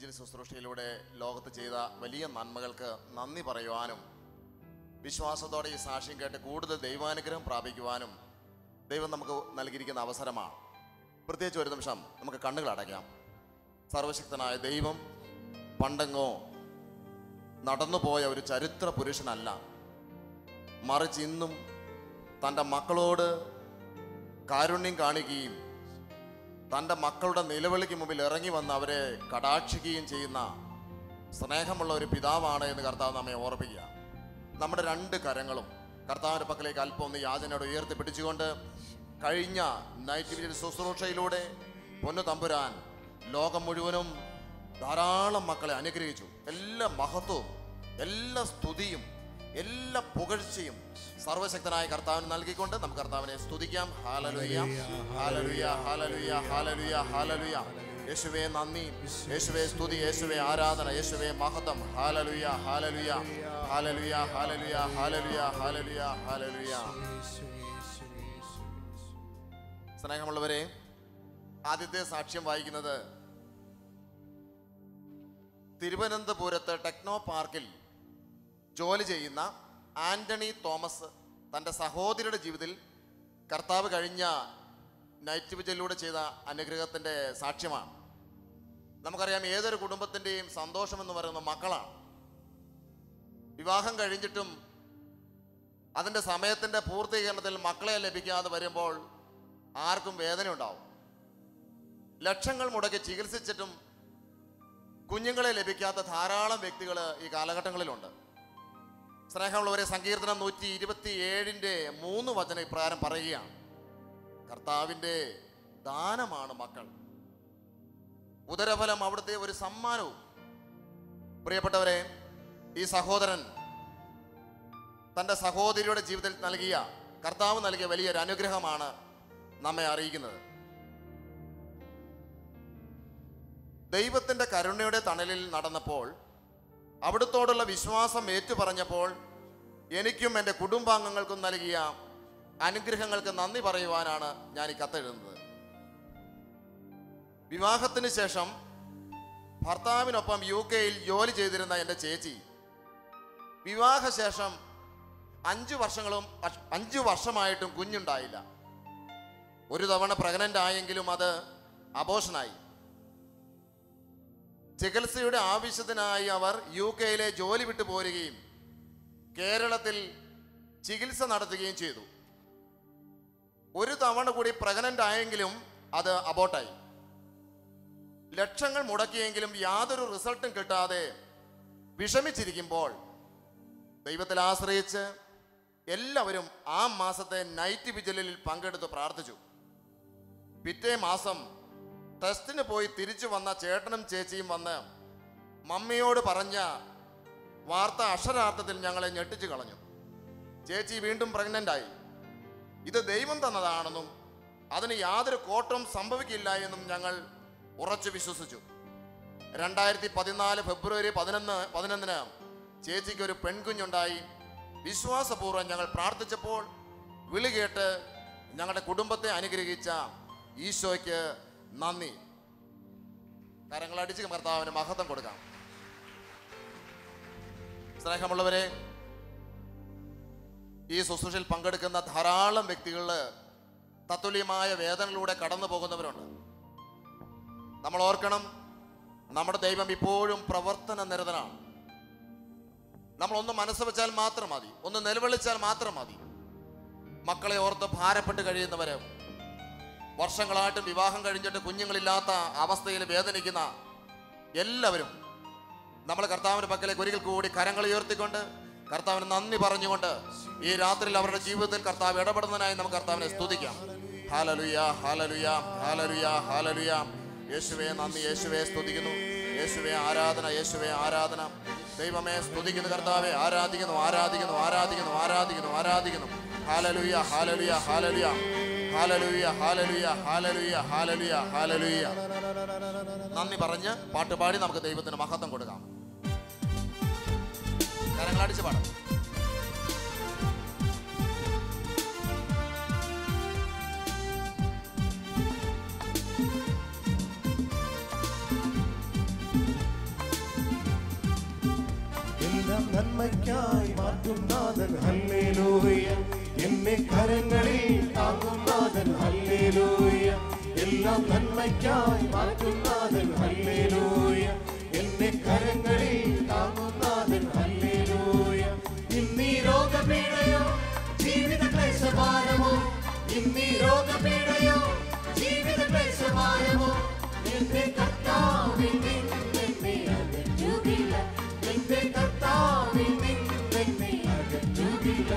Vigil ശുശ്രൂഷയിലൂടെ ലോകത്ത് ചെയ്ത വലിയ നന്മകൾക്ക് നന്ദി പറയുവാനും വിശ്വാസത്തോടെ ഈ സാക്ഷ്യം കേട്ട് കൂടുതൽ ദൈവാനുഗ്രഹം പ്രാപിക്കുവാനും ദൈവം നമുക്ക് നൽകിയിരിക്കുന്ന അവസരമാണ്. പ്രത്യേകിച്ച് ഒരു നിമിഷം നമുക്ക് കണ്ണുകൾ അടയ്ക്കാം. സർവശക്തനായ ദൈവം പണ്ടെങ്ങോ നടന്നുപോയ ഒരു ചരിത്ര പുരുഷനല്ല, മറിച്ച് ഇന്നും തൻ്റെ മക്കളോട് കാരുണ്യം കാണിക്കുകയും തൻ്റെ മക്കളുടെ നിലവിളിക്ക് മുമ്പിൽ ഇറങ്ങി വന്ന് അവരെ കടാക്ഷിക്കുകയും ചെയ്യുന്ന സ്നേഹമുള്ള ഒരു പിതാവാണ് എന്ന് കർത്താവ് നമ്മെ ഓർമ്മിക്കുക. നമ്മുടെ രണ്ട് കരങ്ങളും കർത്താവിൻ്റെ പക്കലേക്ക് അല്പം ഒന്ന് യാചനയോട് ഉയർത്തിപ്പിടിച്ചുകൊണ്ട് കഴിഞ്ഞ നൈറ്റ് വിജിൽ ശുശ്രൂഷയിലൂടെ പൊന്നു തമ്പുരാൻ ലോകം മുഴുവനും ധാരാളം മക്കളെ അനുഗ്രഹിച്ചു. എല്ലാ മഹത്വവും, എല്ലാ സ്തുതിയും, എല്ലാ പുകഴ്ചയും സർവശക്തനായ കർത്താവിന് നൽകിക്കൊണ്ട് നമുക്ക് കർത്താവിനെ സ്തുതിക്കാം. ഹല്ലേലൂയ, ഹല്ലേലൂയ, ഹല്ലേലൂയ, ഹല്ലേലൂയ, ഹല്ലേലൂയ. യേശുവേ നന്ദി, യേശുവേ സ്തുതി, യേശുവേ ആരാധന, യേശുവേ മഹത്വം. ഹല്ലേലൂയ, ഹല്ലേലൂയ, ഹല്ലേലൂയ, ഹല്ലേലൂയ, ഹല്ലേലൂയ, ഹല്ലേലൂയ, ഹല്ലേലൂയ. സ്നേഹമുള്ളവരെ, ആദ്യത്തെ സാക്ഷ്യം വായിക്കുന്നത് തിരുവനന്തപുരത്ത് ടെക്നോ പാർക്കിൽ ജോലി ചെയ്യുന്ന ആന്റണി തോമസ് തൻ്റെ സഹോദരിയുടെ ജീവിതത്തിൽ കർത്താവ് കഴിഞ്ഞ നൈറ്റ് വിജിലിലൂടെ ചെയ്ത അനുഗ്രഹത്തിൻ്റെ സാക്ഷ്യമാണ്. നമുക്കറിയാം, ഏതൊരു കുടുംബത്തിൻ്റെയും സന്തോഷമെന്ന് പറയുന്നത് മക്കളാണ്. വിവാഹം കഴിഞ്ഞിട്ടും അതിൻ്റെ സമയത്തിൻ്റെ പൂർത്തീകരണത്തിൽ മക്കളെ ലഭിക്കാതെ വരുമ്പോൾ ആർക്കും വേദന ഉണ്ടാവും. ലക്ഷങ്ങൾ മുടക്കി ചികിത്സിച്ചിട്ടും കുഞ്ഞുങ്ങളെ ലഭിക്കാത്ത ധാരാളം വ്യക്തികൾ ഈ കാലഘട്ടങ്ങളിലുണ്ട്. സ്നേഹമുള്ളവരെ, സങ്കീർത്തനം 127:3 ഇപ്രകാരം പറയുകയാണ്: കർത്താവിൻ്റെ ദാനമാണ് മക്കൾ, ഉദരഫലം അവിടുത്തെ ഒരു സമ്മാനവും. പ്രിയപ്പെട്ടവരെ, ഈ സഹോദരൻ തൻ്റെ സഹോദരിയുടെ ജീവിതത്തിൽ നൽകിയ, കർത്താവ് നൽകിയ വലിയൊരു അനുഗ്രഹമാണ് നമ്മെ അറിയിക്കുന്നത്. ദൈവത്തിൻ്റെ കരുണയുടെ തണലിൽ നടന്നപ്പോൾ, അവിടുത്തോടുള്ള വിശ്വാസം ഏറ്റുപറഞ്ഞപ്പോൾ എനിക്കും എൻ്റെ കുടുംബാംഗങ്ങൾക്കും നൽകിയ അനുഗ്രഹങ്ങൾക്ക് നന്ദി പറയുവാനാണ് ഞാൻ ഈ കത്തെഴുതുന്നത്. വിവാഹത്തിന് ശേഷം ഭർത്താവിനൊപ്പം UK-യിൽ ജോലി ചെയ്തിരുന്ന എൻ്റെ ചേച്ചി വിവാഹശേഷം 5 വർഷമായിട്ടും കുഞ്ഞുണ്ടായില്ല. ഒരു തവണ പ്രഗ്നൻ്റ് ആയെങ്കിലും അത് അബോർഷനായി. ചികിത്സയുടെ ആവശ്യത്തിനായി അവർ UK-യിലെ ജോലി വിട്ടു പോരുകയും കേരളത്തിൽ ചികിത്സ നടത്തുകയും ചെയ്തു. ഒരു തവണ കൂടി പ്രഗ്നൻ്റ് ആയെങ്കിലും അത് അബോർട്ടായി. ലക്ഷങ്ങൾ മുടക്കിയെങ്കിലും യാതൊരു റിസൾട്ടും കിട്ടാതെ വിഷമിച്ചിരിക്കുമ്പോൾ ദൈവത്തിൽ ആശ്രയിച്ച് എല്ലാവരും ആ മാസത്തെ നൈറ്റ് വിജിലിൽ പങ്കെടുത്ത് പ്രാർത്ഥിച്ചു. പിറ്റേ മാസം ടെസ്റ്റിന് പോയി തിരിച്ചു വന്ന ചേട്ടനും ചേച്ചിയും വന്ന് മമ്മിയോട് പറഞ്ഞ വാർത്ത അക്ഷരാർത്ഥത്തിൽ ഞങ്ങളെ ഞെട്ടിച്ചു കളഞ്ഞു. ചേച്ചി വീണ്ടും പ്രഗ്നൻ്റായി. ഇത് ദൈവം തന്നതാണെന്നും അതിന് യാതൊരു കോട്ടവും സംഭവിക്കില്ല എന്നും ഞങ്ങൾ ഉറച്ചു വിശ്വസിച്ചു. 2014 ഫെബ്രുവരി 11 ചേച്ചിക്ക് ഒരു പെൺകുഞ്ഞുണ്ടായി. വിശ്വാസപൂർവ്വം ഞങ്ങൾ പ്രാർത്ഥിച്ചപ്പോൾ വിളി കേട്ട് ഞങ്ങളുടെ കുടുംബത്തെ അനുഗ്രഹിച്ച ഈശോയ്ക്ക് നന്ദി. കരങ്ങളടിച്ച് കർത്താവിന് മഹത്വം കൊടുക്കാം. സ്നേഹമുള്ളവരെ, ഈ ശുശ്രൂഷയിൽ പങ്കെടുക്കുന്ന ധാരാളം വ്യക്തികൾ തത്തുല്യമായ വേദനകളിലൂടെ കടന്നു പോകുന്നവരുണ്ട്. നമ്മൾ ഓർക്കണം, നമ്മുടെ ദൈവം ഇപ്പോഴും പ്രവർത്തന നിരതനാണ്. നമ്മളൊന്ന് മനസ്സ് വെച്ചാൽ മാത്രം മതി, ഒന്ന് നിലവിളിച്ചാൽ മാത്രം മതി. മക്കളെ ഓർത്ത് ഭാരപ്പെട്ട് കഴിയുന്നവര്, വർഷങ്ങളായിട്ടും വിവാഹം കഴിഞ്ഞിട്ട് കുഞ്ഞുങ്ങളില്ലാത്ത അവസ്ഥയിൽ വേദനിക്കുന്ന എല്ലാവരും നമ്മൾ കർത്താവിൻ്റെ പക്കലേക്ക് ഒരിക്കൽ കൂടി കരങ്ങൾ ഉയർത്തിക്കൊണ്ട് കർത്താവിന് നന്ദി പറഞ്ഞുകൊണ്ട് ഈ രാത്രിയിൽ അവരുടെ ജീവിതത്തിൽ കർത്താവ് ഇടപെടുന്നതിനായി നമുക്ക് കർത്താവിനെ സ്തുതിക്കാം. ഹല്ലേലൂയ, ഹല്ലേലൂയ, ഹല്ലേലൂയ, ഹല്ലേലൂയ. യേശുവേ നന്ദി, യേശുവേ സ്തുതിക്കുന്നു, യേശുവേ ആരാധന, യേശുവേ ആരാധന. ദൈവമേ സ്തുതിക്കുന്നു, കർത്താവെ ആരാധിക്കുന്നു, ആരാധിക്കുന്നു, ആരാധിക്കുന്നു, ആരാധിക്കുന്നു, ആരാധിക്കുന്നു. ഹല്ലേലൂയ, ഹല്ലേലൂയ, ഹല്ലേലൂയ, ഹല്ലേലൂയ, ഹല്ലേലൂയ, ഹല്ലേലൂയ, ഹല്ലേലൂയ, ഹല്ലേലൂയ. നന്ദി പറഞ്ഞ് പാട്ടുപാടി നമുക്ക് ദൈവത്തിന് മഹത്വം കൊടുക്കാം. കരങ്ങളടിച്ച് പാടാം. നന്മയ്ക്കായി മാറ്റും നാഥൻ ഹല്ലേലൂയ. എന്നെ കരങ്ങളിൽ താങ്ങും നാഥൻ ഹല്ലേലൂയ. എല്ലാം നന്മയ്ക്കായി മാറ്റും നാഥൻ ഹല്ലേലൂയ. എന്നെ കരങ്ങളിൽ താങ്ങും നാഥൻ ഹല്ലേലൂയ. ഇന്നീ രോഗപീഡയോ ജീവിത ക്ലേശഭാരമോ, ഇന്നീ രോഗപീഡയോ ജീവിത ക്ലേശഭാരമോ, എന്റെ കർത്താവിൽ നിന്നെന്നെ അകറ്റുകില്ല, എന്റെ കർത്താവിൽ നിന്നെന്നെ അകറ്റുകില്ല.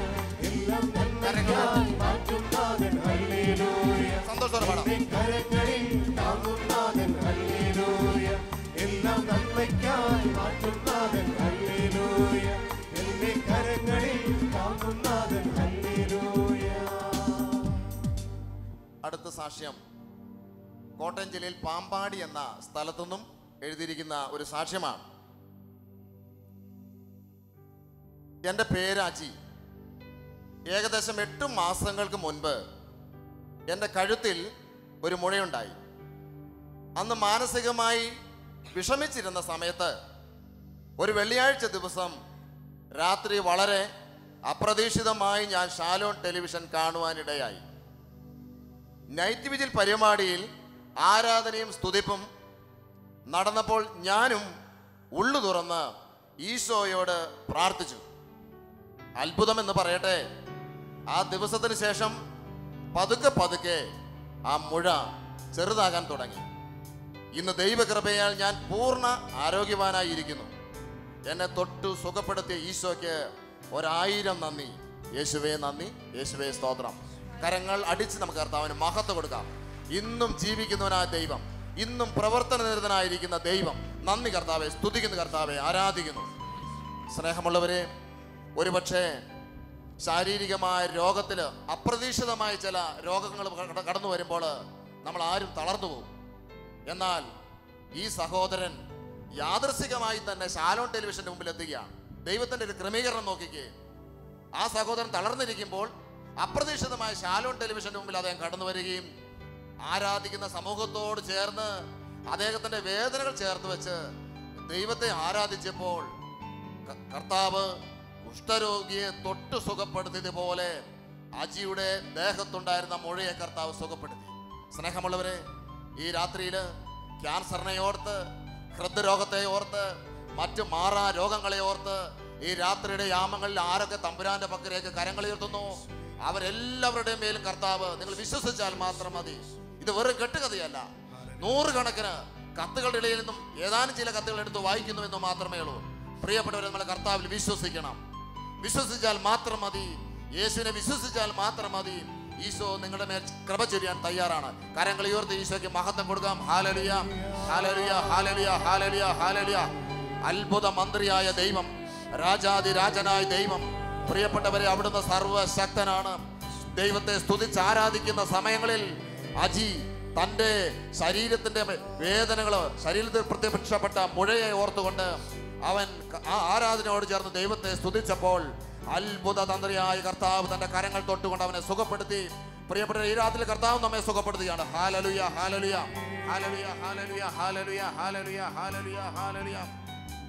എല്ലാം നന്മയ്ക്കായി മാറ്റും നാഥൻ ഹല്ലേലൂയ. എന്നെ കരങ്ങളിൽ താങ്ങും നാഥൻ ഹല്ലേലൂയ. എല്ലാം നന്മയ്ക്കായി മാറ്റും നാഥൻ ഹല്ലേലൂയ. എന്നെ കരങ്ങളിൽ താങ്ങും നാഥൻ ഹല്ലേലൂയ. അടുത്ത സാക്ഷ്യം കോട്ടയം ജില്ലയിൽ പാമ്പാടി എന്ന സ്ഥലത്തുനിന്നും എഴുതിയിരിക്കുന്ന ഒരു സാക്ഷ്യമാണ്. എൻ്റെ പേര് അജി. ഏകദേശം 8 മാസങ്ങൾക്ക് മുൻപ് എൻ്റെ കഴുത്തിൽ ഒരു മുഴയുണ്ടായി. അന്ന് മാനസികമായി വിഷമിച്ചിരുന്ന സമയത്ത് ഒരു വെള്ളിയാഴ്ച ദിവസം രാത്രി വളരെ അപ്രതീക്ഷിതമായി ഞാൻ ഷാലോൺ ടെലിവിഷൻ കാണുവാനിടയായി. നൈറ്റ് വിജിൽ പരിപാടിയിൽ ആരാധനയും സ്തുതിപ്പും നടന്നപ്പോൾ ഞാനും ഉള്ളു തുറന്ന് ഈശോയോട് പ്രാർത്ഥിച്ചു. അത്ഭുതമെന്ന് പറയട്ടെ, ആ ദിവസത്തിന് ശേഷം പതുക്കെ പതുക്കെ ആ മുഴ ചെറുതാകാൻ തുടങ്ങി. ഇന്ന് ദൈവകൃപയാൽ ഞാൻ പൂർണ്ണ ആരോഗ്യവാനായിരിക്കുന്നു. എന്നെ തൊട്ടു സുഖപ്പെടുത്തിയ ഈശോയ്ക്ക് 1000 നന്ദി. യേശുവേ നന്ദി, യേശുവേ സ്തോത്രം. കരങ്ങൾ അടിച്ച് നമുക്ക് കർത്താവിന് മഹത്വം കൊടുക്കാം. ഇന്നും ജീവിക്കുന്നവനായ ദൈവം, ഇന്നും പ്രവർത്തന നിരതനായിരിക്കുന്ന ദൈവം, നന്ദി കർത്താവെ, സ്തുതിക്കുന്ന കർത്താവെ, ആരാധിക്കുന്നു. സ്നേഹമുള്ളവരെ, ഒരുപക്ഷെ ശാരീരികമായ രോഗത്തിൽ അപ്രതീക്ഷിതമായ ചില രോഗങ്ങൾ കടന്നു വരുമ്പോൾ നമ്മൾ ആരും തളർന്നു പോകും. എന്നാൽ ഈ സഹോദരൻ യാദൃശികമായി തന്നെ ഷാലോൺ ടെലിവിഷന്റെ മുമ്പിൽ എത്തുകയാണ്. ദൈവത്തിന്റെ ഒരു ക്രമീകരണം നോക്കിക്കേ. ആ സഹോദരൻ തളർന്നിരിക്കുമ്പോൾ അപ്രതീക്ഷിതമായ ഷാലോൺ ടെലിവിഷന്റെ മുമ്പിൽ അദ്ദേഹം കടന്നു വരികയും ആരാധിക്കുന്ന സമൂഹത്തോട് ചേർന്ന് അദ്ദേഹത്തിന്റെ വേദനകൾ ചേർത്ത് വെച്ച് ദൈവത്തെ ആരാധിച്ചപ്പോൾ കർത്താവ് കുഷ്ഠരോഗിയെ തൊട്ട് സുഖപ്പെടുത്തിയതുപോലെ അജിയുടെ ദേഹത്തുണ്ടായിരുന്ന മുഴയെ കർത്താവ് സുഖപ്പെടുത്തി. സ്നേഹമുള്ളവരെ, ഈ രാത്രിയിൽ ക്യാൻസറിനെ ഓർത്ത്, ഹൃദ്രോഗത്തെ ഓർത്ത്, മറ്റു മാറാ രോഗങ്ങളെ ഓർത്ത് ഈ രാത്രിയുടെ യാമങ്ങളിൽ ആരൊക്കെ തമ്പുരാന്റെ പക്കലേക്ക് കരങ്ങളുയർത്തുന്നു, അവരെല്ലാവരുടെയും മേലും കർത്താവ്, നിങ്ങൾ വിശ്വസിച്ചാൽ മാത്രം മതി. ഇത് വെറും കെട്ടുകഥയല്ല. 100 കണക്കിന് കത്തുകളുടെ ഇടയിൽ നിന്നും ഏതാനും ചില കത്തുകൾ എടുത്ത് വായിക്കുന്നു എന്ന് മാത്രമേ ഉള്ളൂ. പ്രിയപ്പെട്ടവരെ, നമ്മൾ കർത്താവിൽ വിശ്വസിക്കണം. വിശ്വസിച്ചാൽ മാത്രം മതി. യേശുവിനെ വിശ്വസിച്ചാൽ മാത്രം മതി. ഈശോ നിങ്ങളുടെ മേൽ കൃപ ചൊരിയാൻ തയ്യാറാണ്. കരങ്ങൾ ഉയർത്തി ഈശോയ്ക്ക് മഹത്വം കൊടുക്കാം. ഹല്ലേലൂയ, ഹല്ലേലൂയ, ഹല്ലേലൂയ, ഹല്ലേലൂയ, ഹല്ലേലൂയ. അത്ഭുത മന്ത്രിയായ ദൈവം, രാജാതി രാജനായ ദൈവം, പ്രിയപ്പെട്ടവരെ, അവിടുന്ന് സർവശക്തനാണ്. ദൈവത്തെ സ്തുതിച്ച് ആരാധിക്കുന്ന സമയങ്ങളിൽ അജി തൻ്റെ ശരീരത്തിന്റെ വേദനകള്, ശരീരത്തിൽ പ്രത്യക്ഷപ്പെട്ട മുഴയെ ഓർത്തുകൊണ്ട് അവൻ ആ ആരാധനയോട് ചേർന്ന് ദൈവത്തെ സ്തുതിച്ചപ്പോൾ അത്ഭുത തന്ത്രിയായ കർത്താവ് തന്റെ കരങ്ങൾ തൊട്ടുകൊണ്ട് അവനെ സുഖപ്പെടുത്തി. പ്രിയപ്പെട്ട, ഈ രാത്രി കർത്താവ് നമ്മെ സുഖപ്പെടുത്തുകയാണ്. ഹല്ലേലൂയ, ഹല്ലേലൂയ, ഹല്ലേലൂയ, ഹല്ലേലൂയ, ഹല്ലേലൂയ, ഹല്ലേലൂയ, ഹല്ലേലൂയ, ഹല്ലേലൂയ.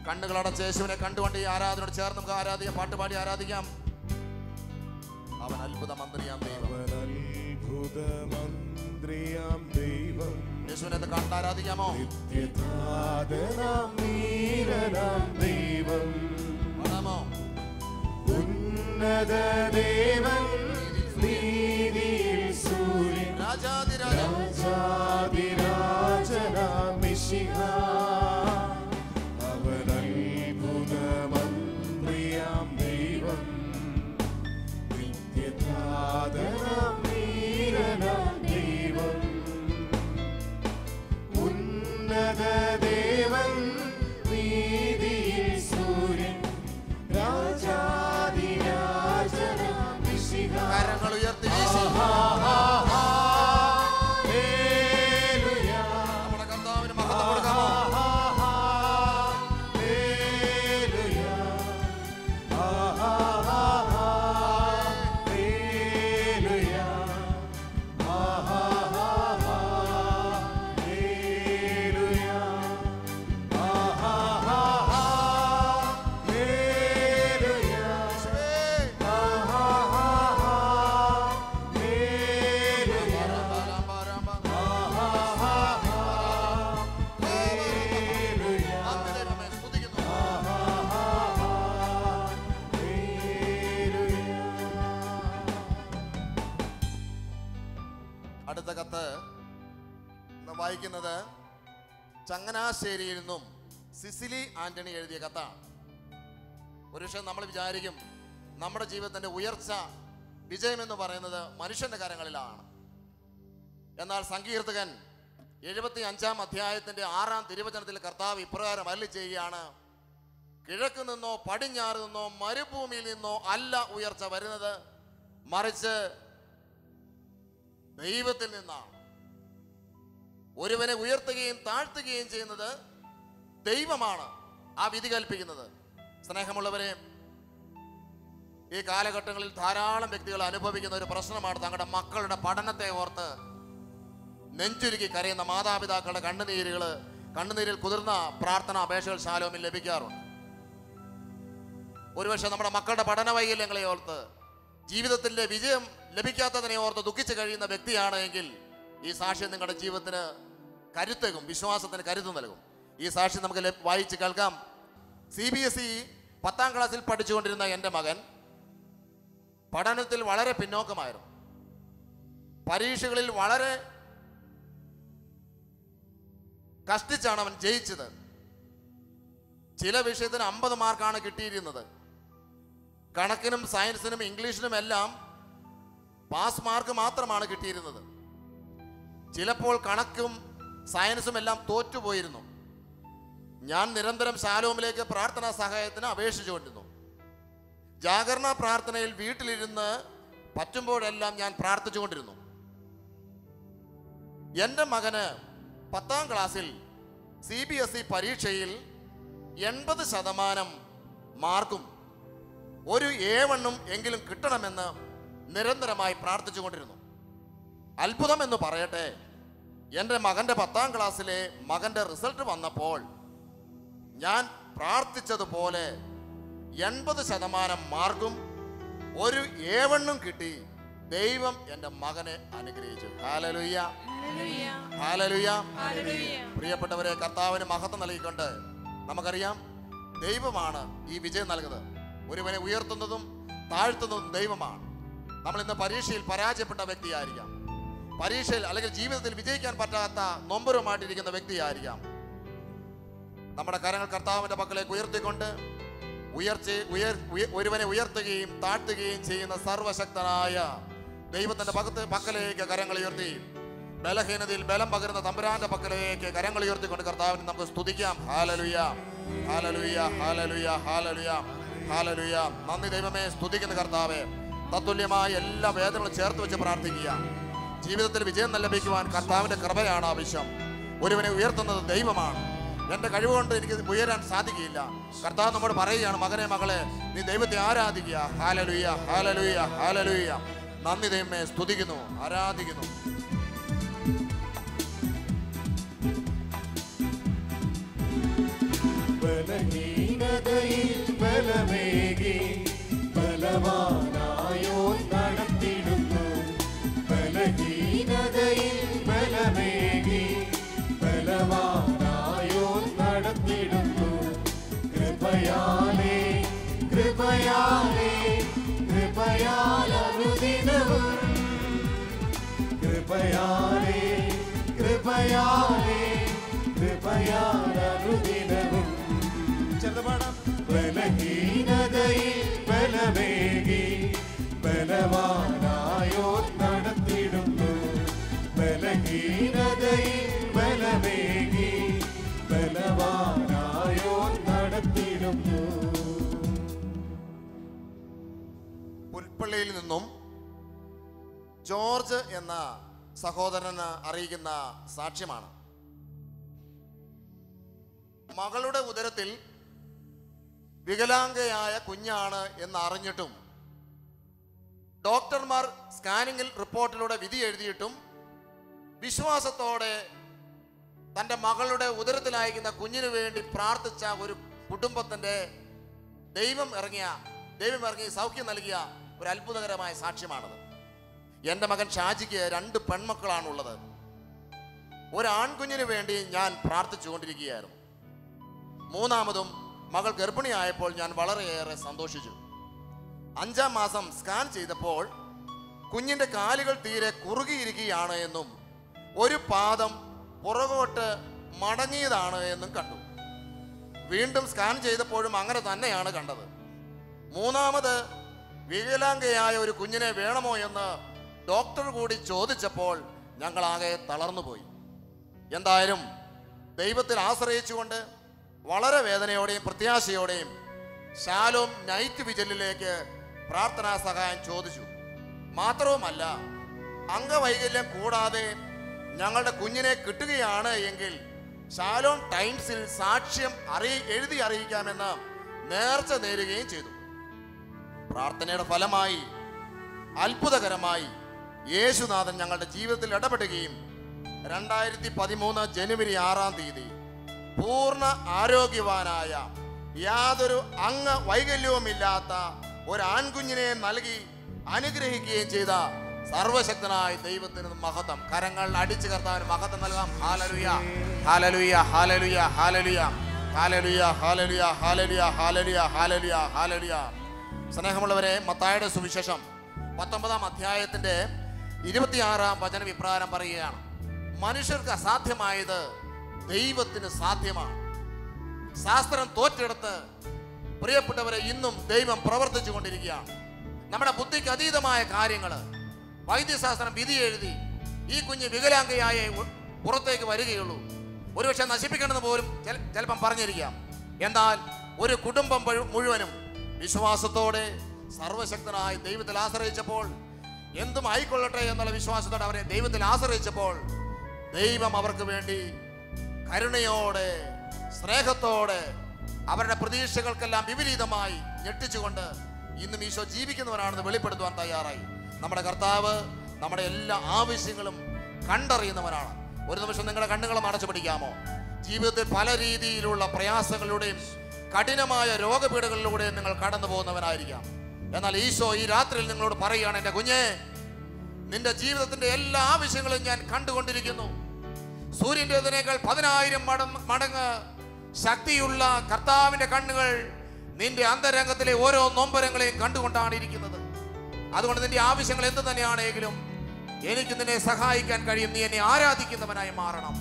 കണ്ണുകളടച്ച് യേശുവിനെ കണ്ടുകൊണ്ട് ഈ ആരാധനയോട് ചേർന്ന് നമുക്ക് ആരാധിക്കാം, പാട്ടുപാടി ആരാധിക്കാം. അവൻ അത്ഭുത മന്ത്രിയാം ദൈവം, യേശുവിനെ കണ്ട് ആരാധിക്കാമോ? ദൈവം, ഉന്നത ദേവൻ, നീതിയിൽ സൂര്യൻ, രാജാധിരാജനാം മിശിഹ, അവൻ അത്ഭുത മന്ത്രിയാം ദൈവം, നിത്യനാഥനാം വീരനാം ദൈവം, ഉന്നത ദേവൻ, നീതിയിൽ സൂര്യൻ, രാജാധിരാജനാം മിശിഹ. കരങ്ങൾ ഉയർത്തി നമ്മുടെ കർത്താവിന് മഹത്വം കൊടുക്കാമോ? കത്ത് വായിക്കുന്നത് ചങ്ങനാശ്ശേരിയിൽ നിന്നും സിസിലി ആന്റണി എഴുതിയ കത്താണ്. ഒരുപക്ഷെ നമ്മൾ വിചാരിക്കും നമ്മുടെ ജീവിതത്തിൻ്റെ ഉയർച്ച, വിജയമെന്ന് പറയുന്നത് മനുഷ്യൻ്റെ കരങ്ങളിലാണ്. എന്നാൽ സങ്കീർത്തകൻ 75-ാം അധ്യായത്തിൻ്റെ 6-ാം തിരുവചനത്തിൽ കർത്താവ് ഇപ്രകാരം അരുളി ചെയ്യുകയാണ്: കിഴക്ക് നിന്നോ പടിഞ്ഞാറ് നിന്നോ മരുഭൂമിയിൽ നിന്നോ അല്ല ഉയർച്ച വരുന്നത്, മറിച്ച് ദൈവത്തിൽ നിന്നാണ്. ഒരുവനെ ഉയർത്തുകയും താഴ്ത്തുകയും ചെയ്യുന്നത് ദൈവമാണ് ആ വിധി കൽപ്പിക്കുന്നത്. സ്നേഹമുള്ളവരെ, ഈ കാലഘട്ടങ്ങളിൽ ധാരാളം വ്യക്തികൾ അനുഭവിക്കുന്ന ഒരു പ്രശ്നമാണ് തങ്ങളുടെ മക്കളുടെ പഠനത്തെ ഓർത്ത് നെഞ്ചുരുക്കി കരയുന്ന മാതാപിതാക്കളുടെ കണ്ണുനീരിൽ കുതിർന്ന പ്രാർത്ഥനാ അപേക്ഷകൾ ശാലോമിൽ ലഭിക്കാറുണ്ട്. ഒരുപക്ഷെ നമ്മുടെ മക്കളുടെ പഠന വൈകല്യങ്ങളെ ഓർത്ത്, ജീവിതത്തിൻ്റെ വിജയം ലഭിക്കാത്തതിനെ ഓർത്ത് ദുഃഖിച്ച് കഴിയുന്ന വ്യക്തിയാണ് എങ്കിൽ ഈ സാക്ഷ്യം നിങ്ങളുടെ ജീവിതത്തിന് കരുത്തേകും, വിശ്വാസത്തിന് കരുത്ത് നൽകും. ഈ സാക്ഷ്യം നമുക്ക് വായിച്ച് കേൾക്കാം. CBSE 10ാം ക്ലാസ്സിൽ പഠിച്ചുകൊണ്ടിരുന്ന എൻ്റെ മകൻ പഠനത്തിൽ വളരെ പിന്നോക്കമായിരുന്നു. പരീക്ഷകളിൽ വളരെ കഷ്ടിച്ചാണ് അവൻ ജയിച്ചത്. ചില വിഷയത്തിന് 50 മാർക്കാണ് കിട്ടിയിരുന്നത്. കണക്കിനും സയൻസിനും ഇംഗ്ലീഷിനും എല്ലാം പാസ് മാർക്ക് മാത്രമാണ് കിട്ടിയിരുന്നത്. ചിലപ്പോൾ കണക്കും സയൻസും എല്ലാം തോറ്റുപോയിരുന്നു. ഞാൻ നിരന്തരം ശാലോമിലേക്ക് പ്രാർത്ഥനാ സഹായത്തിന് അപേക്ഷിച്ചുകൊണ്ടിരുന്നു. ജാഗരണ പ്രാർത്ഥനയിൽ വീട്ടിലിരുന്ന് പറ്റുമ്പോഴെല്ലാം ഞാൻ പ്രാർത്ഥിച്ചുകൊണ്ടിരുന്നു. എൻ്റെ മകന് 10ാം ക്ലാസ്സിൽ CBSE പരീക്ഷയിൽ 80% മാർക്കും ഒരു A1 എങ്കിലും കിട്ടണമെന്ന് നിരന്തരമായി പ്രാർത്ഥിച്ചുകൊണ്ടിരുന്നു. അത്ഭുതം എന്ന് പറയട്ടെ, എൻ്റെ മകൻ്റെ 10ാം ക്ലാസ്സിലെ മകൻ്റെ റിസൾട്ട് വന്നപ്പോൾ ഞാൻ പ്രാർത്ഥിച്ചതുപോലെ 80% മാർക്കും ഒരു A1 കിട്ടി. ദൈവം എൻ്റെ മകനെ അനുഗ്രഹിച്ചു. Hallelujah, hallelujah. പ്രിയപ്പെട്ടവരെ, കർത്താവിന് മഹത്വം നൽകിക്കൊണ്ട് നമുക്കറിയാം ദൈവമാണ് ഈ വിജയം നൽകുന്നത്. ഒരുവനെ ഉയർത്തുന്നതും താഴ്ത്തുന്നതും ദൈവമാണ്. നമ്മൾ ഇന്ന് പരീക്ഷയിൽ പരാജയപ്പെട്ട വ്യക്തിയായിരിക്കാം, പരീക്ഷയിൽ അല്ലെങ്കിൽ ജീവിതത്തിൽ വിജയിക്കാൻ പറ്റാത്ത നൊമ്പരമായിട്ടിരിക്കുന്ന വ്യക്തിയായിരിക്കാം. നമ്മുടെ കരങ്ങൾ കർത്താവിൻ്റെ പക്കലേക്ക് ഉയർത്തിക്കൊണ്ട് ഒരുവനെ ഉയർത്തുകയും താഴ്ത്തുകയും ചെയ്യുന്ന സർവശക്തനായ ദൈവത്തിന്റെ പക്കലേക്ക് കരങ്ങൾ ഉയർത്തി, ബലഹീനതയിൽ ബലം പകരുന്ന തമ്പുരാന്റെ പക്കലേക്ക് കരങ്ങൾ ഉയർത്തിക്കൊണ്ട് കർത്താവിനെ നമുക്ക് സ്തുതിക്കാം. ഹല്ലേലൂയ, ഹല്ലേലൂയ, ഹല്ലേലൂയ, ഹല്ലേലൂയ, ഹല്ലേലൂയ. നന്ദി ദൈവമേ, സ്തുതിക്കുന്ന കർത്താവേ. തത്തുല്യമായ എല്ലാ വേദനകളും ചേർത്ത് വെച്ച് പ്രാർത്ഥിക്കുക. ജീവിതത്തിൽ വിജയം ലഭിക്കുവാൻ കർത്താവിന്റെ കൃപയാണ് ആവശ്യം. ഒരുവനെ ഉയർത്തുന്നത് ദൈവമാണ്. എൻ്റെ കഴിവുകൊണ്ട് എനിക്ക് ഉയരാൻ സാധിക്കില്ല. കർത്താവ് നമ്മോട് പറയുകയാണ്, മകനെ മകളെ, നീ ദൈവത്തെ ആരാധിക്കുക. ഹല്ലേലൂയ, ഹല്ലേലൂയ, ഹല്ലേലൂയ. നന്ദി ദൈവമേ, സ്തുതിക്കുന്നു, ആരാധിക്കുന്നു. ബലഹീനതയിൽ ബലമേകി ബലവാനായോ നടത്തിടുന്നു. ബലഹീനതയിൽ ബലമേകി ബലവാനായോ നടത്തിടുന്നു. കൃപയാലേ കൃപയാലേ കൃപയാലനുദിനവും കൃപയാലേ കൃപയാലേ കൃപയാലനുദിനവും. ബലഹീനതയിൽ ബലമേകി ബലവാനായോ നടത്തിടുന്നു. ബലഹീനതയിൽ ബലമേകി ബലവാനായോ നടത്തിടുന്നു. പുൽപ്പള്ളിയിൽ നിന്നും ജോർജ് എന്ന സഹോദരന് അറിയിക്കുന്ന സാക്ഷ്യമാണ്. മകളുടെ ഉദരത്തിൽ വികലാംഗയായ കുഞ്ഞാണ് എന്ന് അറിഞ്ഞിട്ടും ഡോക്ടർമാർ സ്കാനിങ്ങിൽ റിപ്പോർട്ടിലൂടെ വിധി എഴുതിയിട്ടും വിശ്വാസത്തോടെ തൻ്റെ മകളുടെ ഉദരത്തിലായിരിക്കുന്ന കുഞ്ഞിനു വേണ്ടി പ്രാർത്ഥിച്ച ഒരു കുടുംബത്തിൻ്റെ ദൈവം ഇറങ്ങി സൗഖ്യം നൽകിയ ഒരു അത്ഭുതകരമായ സാക്ഷ്യമാണത്. എൻ്റെ മകൻ ഷാജിക്ക് 2 പെൺമക്കളാണുള്ളത്. ഒരു ആൺകുഞ്ഞിനു വേണ്ടി ഞാൻ പ്രാർത്ഥിച്ചുകൊണ്ടിരിക്കുകയായിരുന്നു. 3ാമതും മകൾ ഗർഭിണിയായപ്പോൾ ഞാൻ വളരെയേറെ സന്തോഷിച്ചു. 5ാം മാസം സ്കാൻ ചെയ്തപ്പോൾ കുഞ്ഞിൻ്റെ കാലുകൾ തീരെ കുറുകിയിരിക്കുകയാണ് എന്നും ഒരു പാദം പുറകോട്ട് മടങ്ങിയതാണ് എന്നും കണ്ടു. വീണ്ടും സ്കാൻ ചെയ്തപ്പോഴും അങ്ങനെ തന്നെയാണ് കണ്ടത്. മൂന്നാമത് വികലാംഗയായ ഒരു കുഞ്ഞിനെ വേണമോ എന്ന് ഡോക്ടർ കൂടി ചോദിച്ചപ്പോൾ ഞങ്ങളാകെ തളർന്നുപോയി. എന്തായാലും ദൈവത്തിൽ ആശ്രയിച്ചുകൊണ്ട് വളരെ വേദനയോടെയും പ്രത്യാശയോടെയും ശാലോം നൈറ്റ് വിജിലിലേക്ക് പ്രാർത്ഥനാ സഹായം ചോദിച്ചു. മാത്രവുമല്ല, അംഗവൈകല്യം കൂടാതെ ഞങ്ങളുടെ കുഞ്ഞിനെ കിട്ടുകയാണ് എങ്കിൽ ശാലോം ടൈംസിൽ സാക്ഷ്യം എഴുതി അറിയിക്കാമെന്ന് നേർച്ച നേരുകയും ചെയ്തു. പ്രാർത്ഥനയുടെ ഫലമായി അത്ഭുതകരമായി യേശുനാഥൻ ഞങ്ങളുടെ ജീവിതത്തിൽ ഇടപെടുകയും 2013 ജനുവരി 6-ാം തീയതി പൂർണ്ണ ആരോഗ്യവാനായ യാതൊരു അംഗവൈകല്യവുമില്ലാത്ത ഒരു ആൺകുഞ്ഞിനെ നൽകി അനുഗ്രഹിക്കുകയും ചെയ്ത സർവശക്തനായ ദൈവത്തിന് മഹത്വം. കരങ്ങൾ അടിച്ചു കർത്താവിന് മഹത്വം നൽകാം. ഹല്ലേലൂയ, ഹല്ലേലൂയ, ഹല്ലേലൂയ, ഹല്ലേലൂയ, ഹല്ലേലൂയ, ഹല്ലേലൂയ, ഹല്ലേലൂയ, ഹല്ലേലൂയ, ഹല്ലേലൂയ, ഹല്ലേലൂയ. സ്നേഹമുള്ളവരെ, മത്തായിയുടെ സുവിശേഷം 19-ാം അധ്യായത്തിന്റെ 26-ാം വചനം ഇപ്രകാരം പറയുകയാണ്: മനുഷ്യർക്ക് അസാധ്യമായത് ദൈവത്തിന് സാധ്യമാണ്. ശാസ്ത്രം തോറ്റെടുത്ത് പ്രിയപ്പെട്ടവരെ ഇന്നും ദൈവം പ്രവർത്തിച്ചു കൊണ്ടിരിക്കുകയാണ്. നമ്മുടെ ബുദ്ധിക്ക് അതീതമായ കാര്യങ്ങൾ വൈദ്യശാസ്ത്രം വിധി എഴുതി ഈ കുഞ്ഞ് വികലാംഗയായ പുറത്തേക്ക് വരികയുള്ളൂ, ഒരുപക്ഷെ നശിപ്പിക്കണമെന്ന് പോലും ചിലപ്പം പറഞ്ഞിരിക്കാം. എന്നാൽ ഒരു കുടുംബം മുഴുവനും വിശ്വാസത്തോടെ സർവശക്തനായ ദൈവത്തിൽ ആശ്രയിച്ചപ്പോൾ, എന്തും ആയിക്കൊള്ളട്ടെ എന്നുള്ള വിശ്വാസത്തോടെ അവരെ ദൈവത്തിൽ ആശ്രയിച്ചപ്പോൾ ദൈവം അവർക്ക് വേണ്ടി കരുണയോടെ സ്നേഹത്തോടെ അവരുടെ പ്രതീക്ഷകൾക്കെല്ലാം വിപരീതമായി ഞെട്ടിച്ചുകൊണ്ട് ഇന്നും ഈശോ ജീവിക്കുന്നവനാണെന്ന് വെളിപ്പെടുത്തുവാൻ തയ്യാറായി. നമ്മുടെ കർത്താവ് നമ്മുടെ എല്ലാ ആവശ്യങ്ങളും കണ്ടറിയുന്നവനാണ്. ഒരു നിമിഷം നിങ്ങളുടെ കണ്ണുകളും അടച്ചു പിടിക്കാമോ? ജീവിതത്തിൽ പല രീതിയിലുള്ള പ്രയാസങ്ങളിലൂടെയും കഠിനമായ രോഗപീഠകളിലൂടെയും നിങ്ങൾ കടന്നു പോകുന്നവനായിരിക്കാം. എന്നാൽ ഈശോ ഈ രാത്രിയിൽ നിങ്ങളോട് പറയുകയാണ്: എൻ്റെ കുഞ്ഞേ, നിന്റെ ജീവിതത്തിന്റെ എല്ലാ ആവശ്യങ്ങളും ഞാൻ കണ്ടുകൊണ്ടിരിക്കുന്നു. സൂര്യൻ്റെതിനേക്കാൾ 10,000 മടങ്ങ് ശക്തിയുള്ള കർത്താവിന്റെ കണ്ണുകൾ നിന്റെ അന്തരംഗത്തിലെ ഓരോ നൊമ്പരങ്ങളെയും കണ്ടുകൊണ്ടാണ് ഇരിക്കുന്നത്. അതുകൊണ്ട് നിന്റെ ആവശ്യങ്ങൾ എന്ത് തന്നെയാണെങ്കിലും എനിക്ക് നിന്നെ സഹായിക്കാൻ കഴിയും. നീ എന്നെ ആരാധിക്കുന്നവനായി മാറണം.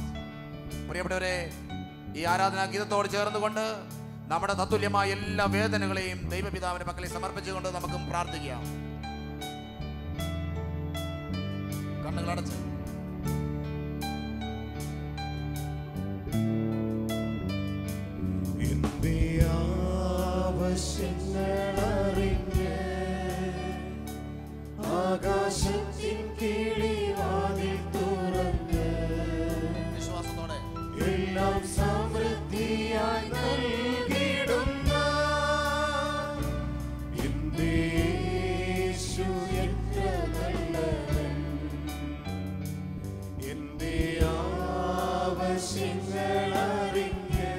പ്രിയപ്പെട്ടവരെ, ഈ ആരാധനാ ഗീതത്തോട് ചേർന്നുകൊണ്ട് നമ്മുടെ തത്തുല്യമായ എല്ലാ വേദനകളെയും ദൈവപിതാവിന്റെ മക്കളെ സമർപ്പിച്ചുകൊണ്ട് നമുക്കും പ്രാർത്ഥിക്കാം. കണ്ണുകളടച്ച് ആകാശത്തിൻ കിളിവാതിൽ തുറന്ന് വിശ്വാസത്തോടെ എല്ലാം സമൃദ്ധിയായി നൽകിടുന്ന എന്റെ യേശു എത്ര നല്ലവൻ. എന്റെ ആവശ്യങ്ങൾ അറിഞ്ഞ്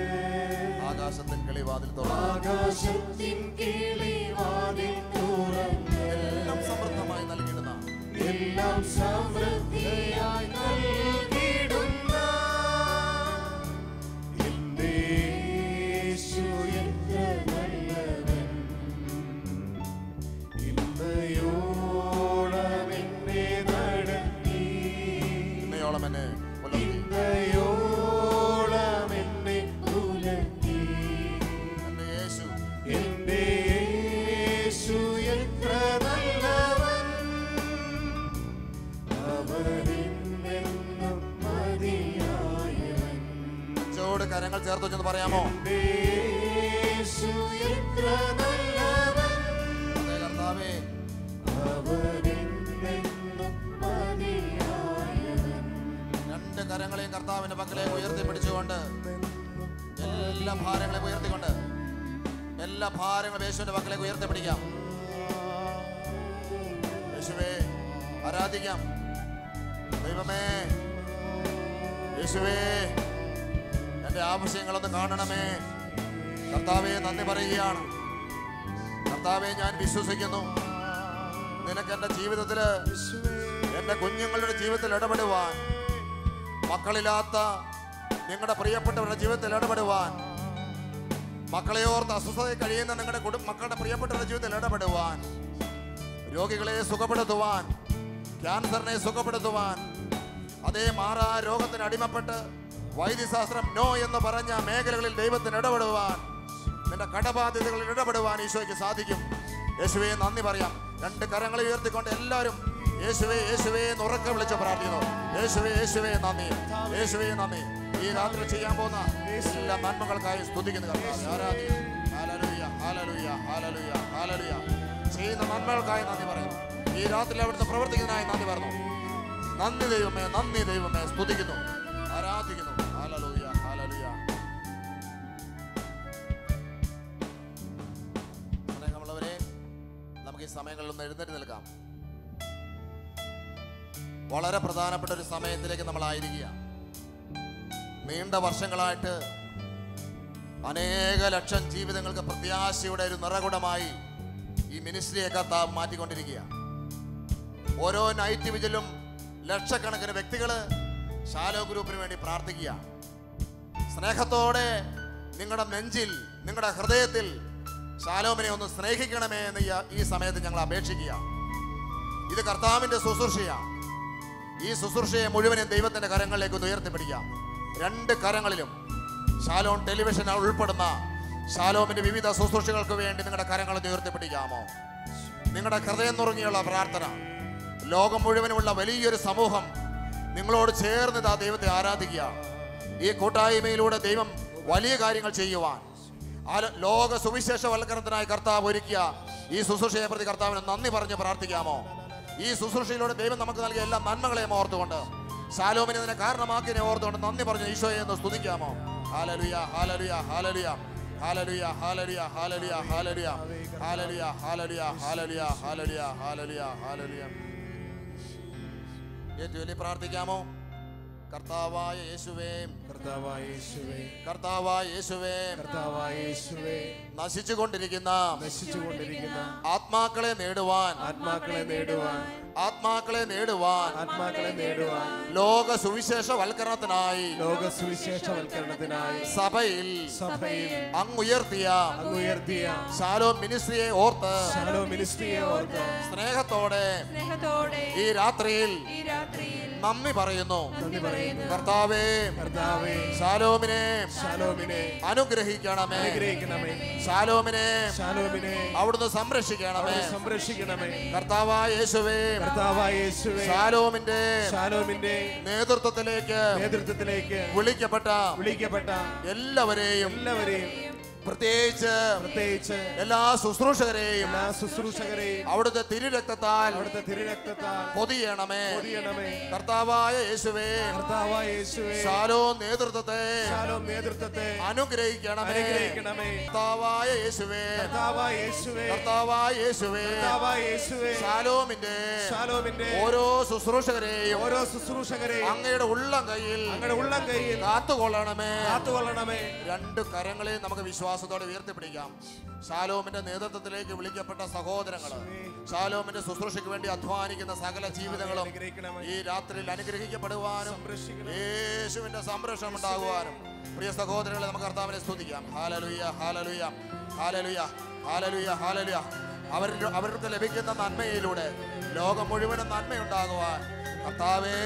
ആകാശത്തിൻ കിളിവാതിൽ തുറന്ന് ആകാശത്തിൻ കിളിവാതിൽ തുറന്ന് എല്ലാം സമൃദ്ധമായി നൽകിയിടുന്ന എല്ലാം സമൃദ്ധിയായി നൽകിടുന്ന എന്റെ യേശു എത്ര നല്ലവൻ. ഇന്നയോളം എന്നെ നടത്തി, ഇന്നയോളം എന്നെ പുലർത്തി, ഇന്നയോളം എന്നെ പുലർത്തി. എന്റെ യേശു എന്റെ യേശു എത്ര നല്ലവൻ. അവനെന്നും മതിയായവൻ. ോട് കരങ്ങൾ ചേർത്ത് വെച്ചെന്ന് പറയാമോ? എന്റെ യേശു എത്ര നല്ലവൻ. അതേ കർത്താവേ, അവനെന്നും മതിയായവൻ. രണ്ട് കരങ്ങളെയും കർത്താവിന്റെ പക്കലേക്ക് ഉയർത്തി പിടിച്ചുകൊണ്ട് എല്ലാ ഭാരങ്ങളെയും ഉയർത്തിക്കൊണ്ട് എല്ലാ ഭാരങ്ങളും യേശുവിന്റെ പക്കലേക്ക് ഉയർത്തി പിടിക്കാം. യേശുവേ, ആരാധിക്കാം. ദൈവമേ, യേശുവേ, എൻ്റെ ആവശ്യങ്ങളൊന്ന് കാണണമേ. കർത്താവേ, നന്ദി പറയുകയാണ്. കർത്താവേ, ഞാൻ വിശ്വസിക്കുന്നു നിനക്ക് എൻ്റെ ജീവിതത്തിൽ, എൻ്റെ കുഞ്ഞുങ്ങളുടെ ജീവിതത്തിൽ ഇടപെടുവാൻ, മക്കളില്ലാത്ത നിങ്ങളുടെ പ്രിയപ്പെട്ടവരുടെ ജീവിതത്തിൽ ഇടപെടുവാൻ, മക്കളെ ഓർത്ത് അസ്വസ്ഥതയിൽ കഴിയുന്ന നിങ്ങളുടെ മക്കളുടെ പ്രിയപ്പെട്ടവരുടെ ജീവിതത്തിൽ ഇടപെടുവാൻ, രോഗികളെ സുഖപ്പെടുത്തുവാൻ, ക്യാൻസറിനെ സുഖപ്പെടുത്തുവാൻ, അതേ മാറാ രോഗത്തിന് അടിമപ്പെട്ട് വൈദ്യശാസ്ത്രം നോ എന്ന് പറഞ്ഞ മേഖലകളിൽ ദൈവത്തിന് ഇടപെടുവാൻ, നിന്റെ കടബാധ്യതകളിൽ ഇടപെടുവാൻ ഈശോയ്ക്ക് സാധിക്കും. യേശുവേ നന്ദി പറയാം. രണ്ട് കരങ്ങളെ ഉയർത്തിക്കൊണ്ട് എല്ലാവരും യേശുവേ യേശുവേ എന്ന് ഉറക്കെ വിളിച്ച് പ്രാർത്ഥിക്കുന്നു. യേശുവേ യേശുവേ നന്ദി, യേശുവേ നന്ദി. ഈ രാത്രി ചെയ്യാൻ പോകുന്ന എല്ലാ നന്മകൾക്കായി സ്തുതിക്കുന്നു കർത്താവേ. ആരാധിക്കുന്നു. ഹല്ലേലൂയ ഹല്ലേലൂയ ഹല്ലേലൂയ ഹല്ലേലൂയ. ചെയ്യുന്ന നന്മകൾക്കായി നന്ദി പറയുന്നു. ഈ രാത്രി അവിടുത്തെ പ്രവർത്തിക്കുന്നതിനായി നന്ദി പറഞ്ഞു. നന്ദി ദൈവമേ, നന്ദി ദൈവമേ. സ്തുതിക്കുന്നു, ആരാധിക്കുന്നു. Hallelujah hallelujah. സ്നേഹമുള്ളവരെ, നമുക്ക് ഈ സമയങ്ങളിലൊന്ന് എഴുന്നേറ്റ് നിൽക്കാം. വളരെ പ്രധാനപ്പെട്ട ഒരു സമയത്തിലേക്ക് നമ്മളായിരിക്കുക. നീണ്ട വർഷങ്ങളായിട്ട് അനേക ലക്ഷം ജീവിതങ്ങൾക്ക് പ്രത്യാശയുടെ ഒരു നിറകുടമായി ഈ മിനിസ്ട്രിയെ കർത്താവ് മാറ്റിക്കൊണ്ടിരിക്കുക. ഓരോ നൈറ്റ് വിജിലും ലക്ഷക്കണക്കിന് വ്യക്തികൾ ശാലോ ഗ്രൂപ്പിന് വേണ്ടി പ്രാർത്ഥിക്കുക. സ്നേഹത്തോടെ നിങ്ങളുടെ നെഞ്ചിൽ, നിങ്ങളുടെ ഹൃദയത്തിൽ ശാലോമിനെ ഒന്ന് സ്നേഹിക്കണമേ എന്ന് ഈ സമയത്ത് ഞങ്ങൾ അപേക്ഷിക്കുക. ഇത് കർത്താവിൻ്റെ ശുശ്രൂഷയാണ്. ഈ ശുശ്രൂഷയെ മുഴുവനും ദൈവത്തിൻ്റെ കരങ്ങളിലേക്ക് ഒന്ന് ഉയർത്തിപ്പിടിക്കാം. രണ്ട് കരങ്ങളിലും ശാലോം ടെലിവിഷൻ ഉൾപ്പെടുന്ന ശാലോമിൻ്റെ വിവിധ ശുശ്രൂഷകൾക്ക് വേണ്ടി നിങ്ങളുടെ കരങ്ങൾ ഉയർത്തിപ്പിടിക്കാമോ? നിങ്ങളുടെ ഹൃദയം നുറുങ്ങിയുള്ള പ്രാർത്ഥന. ലോകം മുഴുവനുമുള്ള വലിയൊരു സമൂഹം നിങ്ങളോട് ചേർന്ന് ഇതാ ദൈവത്തെ ആരാധിക്കുക. ഈ കൂട്ടായ്മയിലൂടെ ദൈവം വലിയ കാര്യങ്ങൾ ചെയ്യുവാൻ ലോക സുവിശേഷവൽക്കരണത്തിനായി കർത്താവ് ഒരുക്കിയ ഈ ശുശ്രൂഷയെ പ്രതി കർത്താവിന് നന്ദി പറഞ്ഞ് പ്രാർത്ഥിക്കാമോ? ഈ ശുശ്രൂഷയിലൂടെ ദൈവം നമുക്ക് നൽകിയ എല്ലാ നന്മകളെയും ഓർത്തുകൊണ്ട്, ശാലോമിനെ ഇതിനെ കാരണമാക്കിയതിനെ ഓർത്തുകൊണ്ട് നന്ദി പറഞ്ഞ് ഈശോയെ എന്ന് സ്തുതിക്കാമോ? ഹല്ലേലൂയ ഹല്ലേലൂയ ഹല്ലേലൂയ ഹല്ലേലൂയ ഹല്ലേലൂയ ഹല്ലേലൂയ ഹല്ലേലൂയ ഹല്ലേലൂയ ഹല്ലേലൂയ ഹല്ലേലൂയ ഹല്ലേലൂയ ഹല്ലേലൂയ ഹല്ലേലൂയ. ഏറ്റവും പ്രാർത്ഥിക്കാമോ? കർത്താവായ യേശുവേ, കർത്താവായ യേശുവേ, കർത്താവായ യേശുവേ, കർത്താവായ യേശുവേ, നശിച്ചുകൊണ്ടിരിക്കുന്ന ആത്മാക്കളെ നേടുവാൻ, ആത്മാക്കളെ നേടുവാൻ ലോക സുവിശേഷവൽക്കരണത്തിനായി സഭയിൽ അങ്ങുയർത്തിയ ശാലോം മിനിസ്ട്രിയെ ഓർത്ത് സ്നേഹത്തോടെ ഈ രാത്രിയിൽ നന്ദി പറയുന്നു. കർത്താവേ, ശാലോമിനെ അനുഗ്രഹിക്കണമേ, ശാലോമിനെ അവിടുന്ന് സംരക്ഷിക്കണമേ. കർത്താവായ യേശുവേ, ശാലോമിന്റെ നേതൃത്വത്തിലേക്ക് വിളിക്കപ്പെട്ട എല്ലാവരെയും പ്രത്യേകിച്ച് എല്ലാ ശുശ്രൂഷകരെയും അവിടുത്തെ തിരുരക്തത്താൽ പൊതിയണമേ. കർത്താവായ യേശുവേ, ശാലോം നേതൃത്വത്തെ അനുഗ്രഹിക്കണമേ. കർത്താവായ യേശുവേ, ശാലോമിന്റെ ഓരോ ശുശ്രൂഷകരെയും അങ്ങയുടെ ഉള്ളം കയ്യിൽ കാത്തുകൊള്ളണമേ. രണ്ട് കരങ്ങളെ നമുക്ക് വിശ്വാസത്തോടെ ഉയർത്തിപ്പിടിക്കാം. ശാലോമിന്റെ നേതൃത്വത്തിലേക്ക് വിളിക്കപ്പെട്ട സഹോദരങ്ങൾ, ശാലോമിന്റെ ശുശ്രൂഷയ്ക്ക് വേണ്ടി അധ്വാനിക്കുന്ന സകല ജീവിതങ്ങളും ഈ രാത്രിയിൽ അനുഗ്രഹിക്കപ്പെടുവാനും യേശുവിന്റെ സംരക്ഷണം ഉണ്ടാകുവാനും പ്രിയ സഹോദരങ്ങളെ നമുക്ക് കർത്താവിനെ സ്തുതിക്കാം. ഹല്ലേലൂയ ഹല്ലേലൂയ ഹല്ലേലൂയ ഹല്ലേലൂയ ഹല്ലേലൂയ. അവർക്ക് ലഭിക്കുന്ന നന്മയിലൂടെ ലോകം മുഴുവനും നന്മയുണ്ടാകുവാൻ കർത്താവേ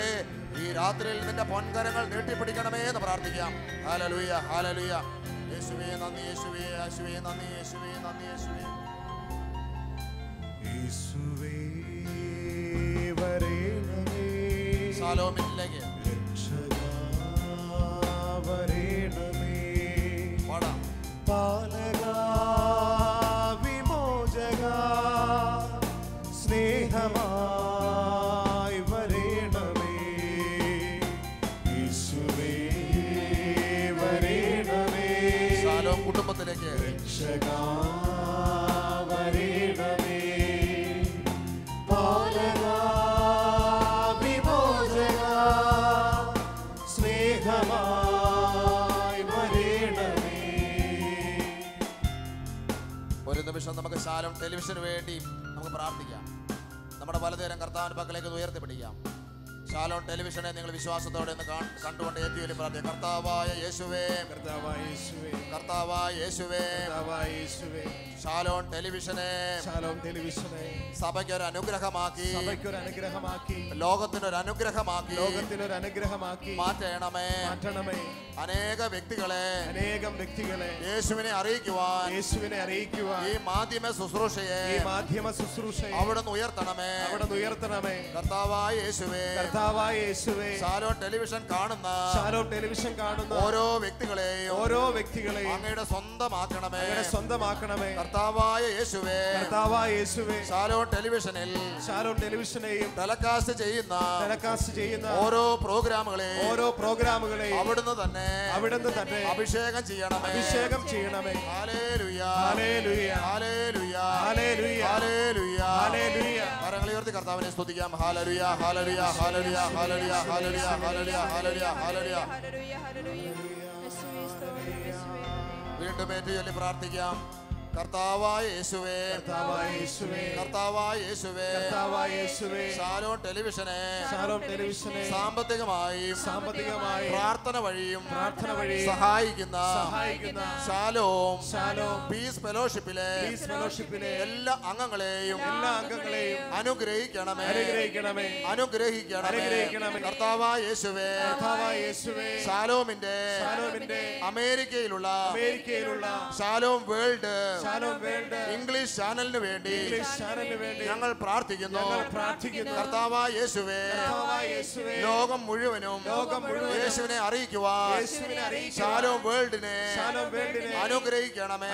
ഈ രാത്രിയിൽ നിന്റെ പൊൻകരങ്ങൾ നീട്ടിപ്പിടിക്കണമേ എന്ന് പ്രാർത്ഥിക്കാം. Hallelujah hallelujah. യേശുവേ നന്ദി, യേശുവേ യേശുവേ നന്ദി, യേശുവേ നന്ദി, യേശുവേ. യേശുവേ വരേണമേ, ശാലോമിലേക്ക് വരേണമേ, പാടാം. പാലകാ വിമോചകാ സ്നേഹമായി വരേണമേ, യേശുവേ വരേണമേ, ശാലോം കുടുംബത്തിലേക്ക് രക്ഷകാ വരേണമേ, പാലകാ വിമോചകാ സ്നേഹമായി വരേണമേ. ഒരു നിമിഷം നമുക്ക് ശാലോം ടെലിവിഷന് വേണ്ടി നമുക്ക് പ്രാർത്ഥിക്കാം. നമ്മുടെ പലതരം കർത്താവിന്റെ പക്കലേക്ക് ഉയർത്തിപ്പിടിക്കാം. ശാലോം ടെലിവിഷനെ നിങ്ങൾ വിശ്വാസത്തോടെ ഒന്ന് കണ്ടുകൊണ്ട് ഏറ്റവും വലിയ പ്രാർത്ഥന. കർത്താവായ യേശുവേ, കർത്താവായ യേശുവേ, കർത്താവായ യേശുവേ, കർത്താവായ യേശുവേ, ശാലോം ടെലിവിഷനെ ശാലോം ടെലിവിഷനെ സഭയ്ക്കൊരു അനുഗ്രഹമാക്കി, സഭയ്ക്കൊരു അനുഗ്രഹമാക്കി, ലോകത്തിനൊരു അനുഗ്രഹമാക്കി, ലോകത്തിനൊരു അനുഗ്രഹമാക്കി മാറ്റണമേ. മാറ്റണമേ. അനേകം വ്യക്തികളെ യേശുവിനെ അറിയിക്കുവാൻ, യേശുവിനെ അറിയിക്കുവാൻ ഈ മാധ്യമ ശുശ്രൂഷയെ, ഈ മാധ്യമ ശുശ്രൂഷയെ അവിടുന്ന് ഉയർത്തണമേ, അവിടുന്ന് ഉയർത്തണമേ. കർത്താവായ യേശുവേ, കർത്താവായ യേശുവേ, ശാലോം ടെലിവിഷൻ കാണുന്ന, ശാലോം ടെലിവിഷൻ കാണുന്ന ഓരോ വ്യക്തികളെയും അങ്ങയുടെ സ്വന്തമാക്കണമേ, അങ്ങയുടെ സ്വന്തമാക്കണമേ. കർത്താവായ യേശുവേ, കർത്താവായ യേശുവേ, ശാലോം ടെലിവിഷനിൽ, ശാലോം ടെലിവിഷനെയും ടെലികാസ്റ്റ് ചെയ്യുന്ന ഓരോ പ്രോഗ്രാമുകളെയും അവിടുന്ന് തന്നെ അഭിഷേകം ചെയ്യണമേ, അഭിഷേകം ചെയ്യണമേ. ഹല്ലേലൂയ, ഹല്ലേലൂയ, ഹല്ലേലൂയ, ഹല്ലേലൂയ, ഹല്ലേലൂയ, ഹല്ലേലൂയ. കരങ്ങൾ ഉയർത്തി കർത്താവിനെ സ്തുതിക്കാം. ഹല്ലേലൂയ, ഹല്ലേലൂയ, ഹല്ലേലൂയ, ഹല്ലേലൂയ, ഹല്ലേലൂയ, ഹല്ലേലൂയ, ഹല്ലേലൂയ, ഹല്ലേലൂയ. വീണ്ടും ഏറ്റുചൊല്ലി പ്രാർത്ഥിക്കാം. കർത്താവായ യേശുവേ, കർത്താവായ യേശുവേ, കർത്താവായ യേശുവേ, കർത്താവായ യേശുവേ, ശാലോം ടെലിവിഷനെ സാമ്പത്തികമായും പ്രാർത്ഥന വഴിയും സഹായിക്കുന്ന ശാലോം പീസ് ഫെലോഷിപ്പിലെ എല്ലാ അംഗങ്ങളെയും അനുഗ്രഹിക്കണമേ, അനുഗ്രഹിക്കണമേ. കർത്താവായ യേശുവേ, ശാലോമിന്റെ അമേരിക്കയിലുള്ള ശാലോം വേൾഡ് ഇംഗ്ലീഷ് ചാനലിന് വേണ്ടി ഞങ്ങൾ പ്രാർത്ഥിക്കുന്നു. കർത്താവായ യേശുവേ, ലോകം മുഴുവനും യേശുവിനെ അറിയിക്കുവാൻ ശാലോം വേൾഡിനെ അനുഗ്രഹിക്കണമേ.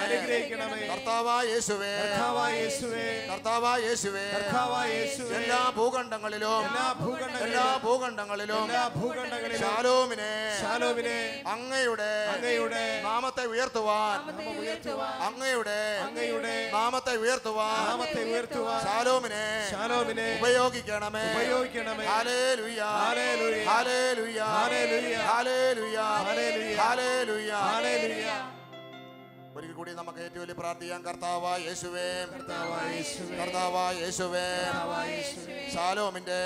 കർത്താവായ യേശുവേ, കർത്താവായ യേശുവേ, എല്ലാ ഭൂഖണ്ഡങ്ങളിലും ശാലോമിനെ അങ്ങയുടെ നാമത്തെ ഉയർത്തുവാൻ അങ്ങയുടെ നാമത്തെ ഉയർത്തുവാൻ ശാലോമിനെ ഉപയോഗിക്കണമേ. ഹല്ലേലൂയ, ഹല്ലേലൂയ, ഹല്ലേലൂയ, ഹല്ലേലൂയ, ഹല്ലേലൂയ. ഒരിക്കൽ കൂടി നമുക്ക് ഏറ്റവും വലിയ പ്രാർത്ഥിക്കാം. കർത്താവായ യേശുവേ, കർത്താവായ യേശുവേ, ശാലോമിന്റെ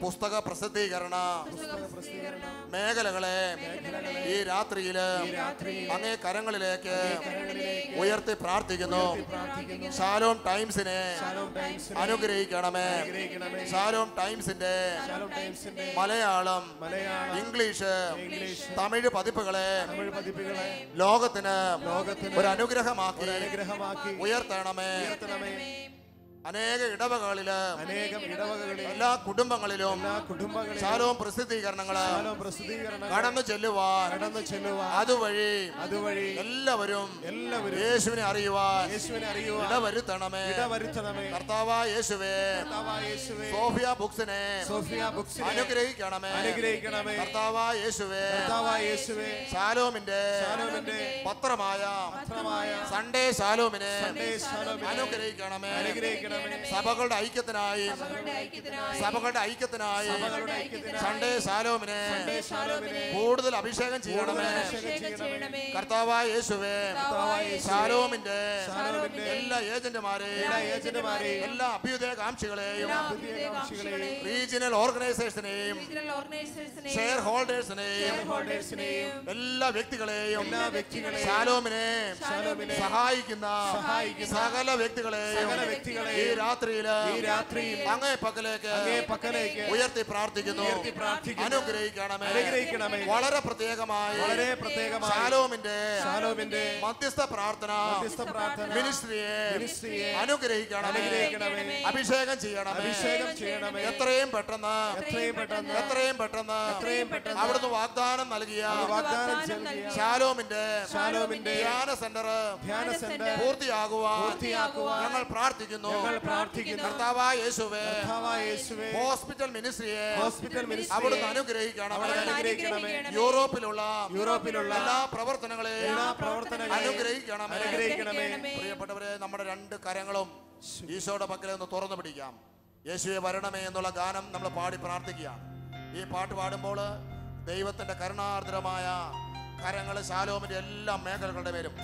പുസ്തക പ്രസിദ്ധീകരണ മേഖലകളെ ഈ രാത്രിയില് അങ്ങേ കരങ്ങളിലേക്ക് ഉയർത്തി പ്രാർത്ഥിക്കുന്നു. ശാലോം ടൈംസിനെ അനുഗ്രഹിക്കണമേ. ശാലോം ടൈംസിന്റെ മലയാളം, ഇംഗ്ലീഷ്, തമിഴ് പതിപ്പുകളെ ലോകത്തിന് ഒരു അനുഗ്രഹമാക്കി ഉയർത്തണമേ. അനേക ഇടവകളില് എല്ലാ കുടുംബങ്ങളിലും ശാലോം പ്രസിദ്ധീകരണങ്ങള് കടന്നു ചെല്ലുവാൻ അതുവഴി എല്ലാവരും യേശുവിനെ അറിയുവാൻ ഇടവരുത്തണമേ. കർത്താവായ യേശുവേ, സോഫിയ ബുക്സിനെ അനുഗ്രഹിക്കണമേ. കർത്താവായ യേശുവേ, ശാലോമിന്റെ പത്രമായ സൺഡേ ശാലോമിനെ അനുഗ്രഹിക്കണമേ. സഭകളുടെ ഐക്യത്തിനായി സൺഡേ ശാലോമിനെ കൂടുതൽ അഭിഷേകം ചെയ്യണമേ. കർത്താവായ യേശുവേ, ശാലോമിന്റെ എല്ലാ ഏജന്റുമാരെയും എല്ലാ അഭ്യുദയകാംക്ഷികളെയും റീജിയണൽ ഓർഗനൈസേഷനെയും ഷെയർ ഹോൾഡേഴ്സിനെയും എല്ലാ വ്യക്തികളെയും ശാലോമിനെ സഹായിക്കുന്ന സകല വ്യക്തികളെയും ഈ രാത്രിയില് അങ്ങേ പക്കലേക്ക് ഉയർത്തി പ്രാർത്ഥിക്കുന്നു. അനുഗ്രഹിക്കണമേ. വളരെ പ്രത്യേകമായി ശാലോമിന്റെ മധ്യസ്ഥ പ്രാർത്ഥന മിനിസ്ട്രിയെ അനുഗ്രഹിക്കണമേ. അഭിഷേകം ചെയ്യണമേ. എത്രയും പെട്ടെന്ന് അവിടുന്ന് വാഗ്ദാനം നൽകിയ ശാലോമിന്റെ ധ്യാന സെന്റർ പൂർത്തിയാകുവാൻ ഞങ്ങൾ പ്രാർത്ഥിക്കുന്നു. കർത്താവായ യേശുവേ, ഹോസ്പിറ്റൽ മിനിസ്ട്രിയെ അവിടുന്ന് അനുഗ്രഹിക്കണമേ. യൂറോപ്പിലുള്ള എല്ലാ പ്രവർത്തനങ്ങളെയും അനുഗ്രഹിക്കണമേ. പ്രിയപ്പെട്ടവരെ, നമ്മുടെ രണ്ട് കരങ്ങളും ഈശോയുടെ പക്കലെ ഒന്ന് തുറന്നു പിടിക്കാം. യേശുവെ വരണമേ എന്നുള്ള ഗാനം നമ്മൾ പാടി പ്രാർത്ഥിക്കുകയാണ്. ഈ പാട്ട് പാടുമ്പോൾ ദൈവത്തിന്റെ കരുണാർദ്രമായ കരങ്ങൾ ശാലോമിന്റെ എല്ലാ മേഖലകളുടെ മേലും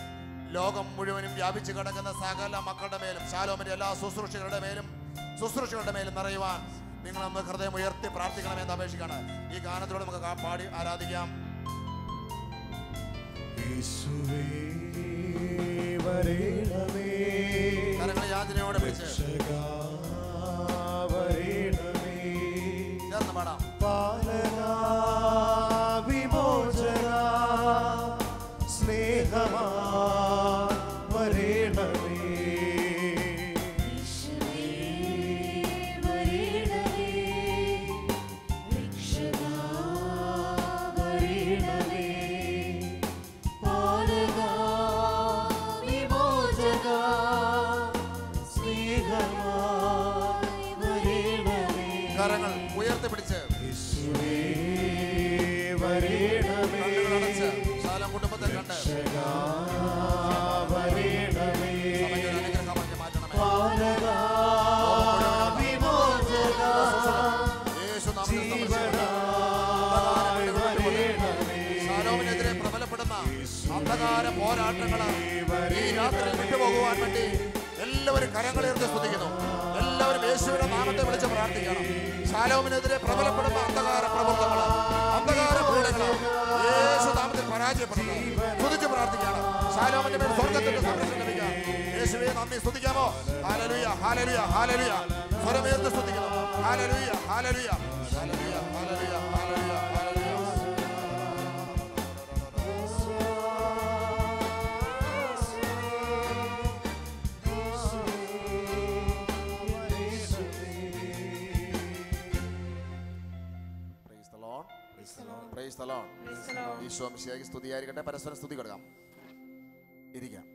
ലോകം മുഴുവനും വ്യാപിച്ചു കിടക്കുന്ന സകല മക്കളുടെ മേലും ശാലോമിന്റെ എല്ലാ ശുശ്രൂഷകളുടെ മേലും നിറയുവാൻ നിങ്ങളൊന്ന് ഹൃദയം ഉയർത്തി പ്രാർത്ഥിക്കണമെന്ന് അപേക്ഷിക്കാണ്. ഈ ഗാനത്തിലൂടെ നമുക്ക് പാടി ആരാധിക്കാം. കരങ്ങളെ യാചനയോടെ പിടിച്ച് ചേർന്ന് പാടാം. വിമോചന സ്നേഹമാ വരേണമേ, കരങ്ങൾ ഉയർത്തി പിടിച്ച് ശാലം കുടുംബത്തെ കണ്ട് അനുഗ്രഹമാക്കി മാറ്റണമേ. ശാലോമിനെതിരെ പ്രബലപ്പെടുന്ന അന്ധകാര പോരാട്ടങ്ങള് ഈ രാത്രി വിട്ടുപോകുവാൻ വേണ്ടി എല്ലാവരും കരങ്ങളുയർത്തി സ്തുതിക്കുന്നു. എല്ലാവരും യേശുവിന്റെ നാമത്തെ വിളിച്ച് പ്രാർത്ഥിക്കണം. ശാലോമിനെതിരെ പ്രബലപ്പെടുന്ന അന്ധകാര പ്രവർത്തനങ്ങള്, അന്ധകാര പീഡകള് യേശു നാമത്തിൽ പരാജയപ്പെടുന്നു. സ്തുതിച്ച് പ്രാർത്ഥിക്കണം. ശാലോമിന്റെ മേൽ സ്വർഗത്തിന്റെ സംരക്ഷണം ലഭിക്കാം. യേശുവേ നന്ദി. സ്തുതിക്കാമോ? ഹല്ലേലൂയ, ഹല്ലേലൂയ, ഹല്ലേലൂയ. സ്വരമേർത്ത് സ്തുതിക്കണം. ഹല്ലേലൂയ, ഹല്ലേലൂയ, ഹല്ലേലൂയ, ഹല്ലേലൂയ, ഹല്ലേലൂയ, ഹല്ലേലൂയ. ഈശോ മിശിഹായ്ക്ക് സ്തുതിയായിരിക്കട്ടെ. പരസ്പരം സ്തുതി കൊടുക്കാം. ഇരിക്കാം.